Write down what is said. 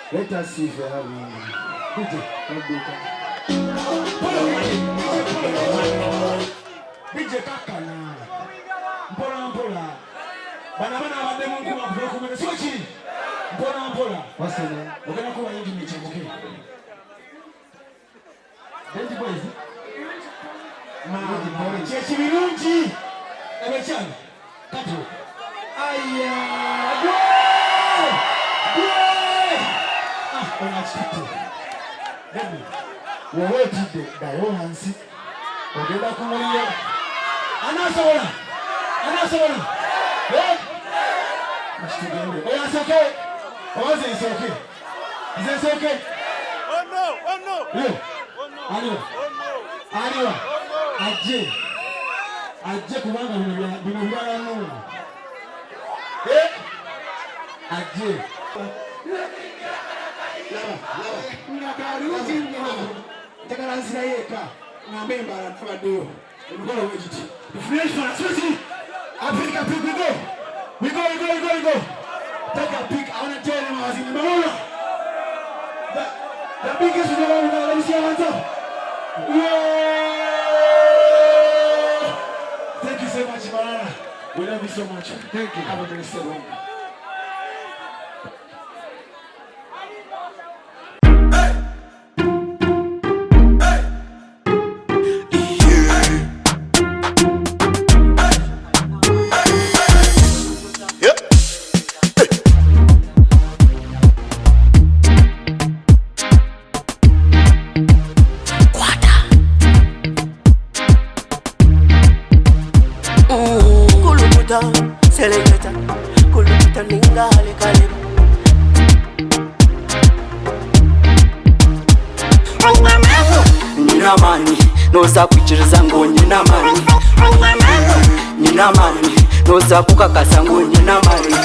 Let us see if you have DJ Kakana. Mpola mpola. Bana wademu kwa kudokumene sochi. Mpola mpola. What's the name? Ogana kuwa yingi michemuke. Bentiboys. Mama, chechi birungi. Ebechana. Kato. Aya, go! Ah, on a cheated. Baby, wewe tide dayo hansi. Ogenda kumulira. Anasobola. Eh? Mashigende. Oya okay. Oya is okay. Is this okay? Oh no. Yo. Aniwa. Aje kubanga binubara no. Eh? Aje. Ngakaruzi ngabo. Takaranzira yeka. Ngambe Mbarara tabadeo. Ngolo wejiti. The French one, especially Africa people we go. Take a pic. I want to tell them I was in Mbarara. The biggest one, let me see your hands up. Thank you so much, Mbarara. We love you so much. Thank you. Have a great day. Selecta, kuluta ninga kale. Nina mani, noza kuchiriza ngo nina mani. Nina mani, noza kukakasa ngo nina mani.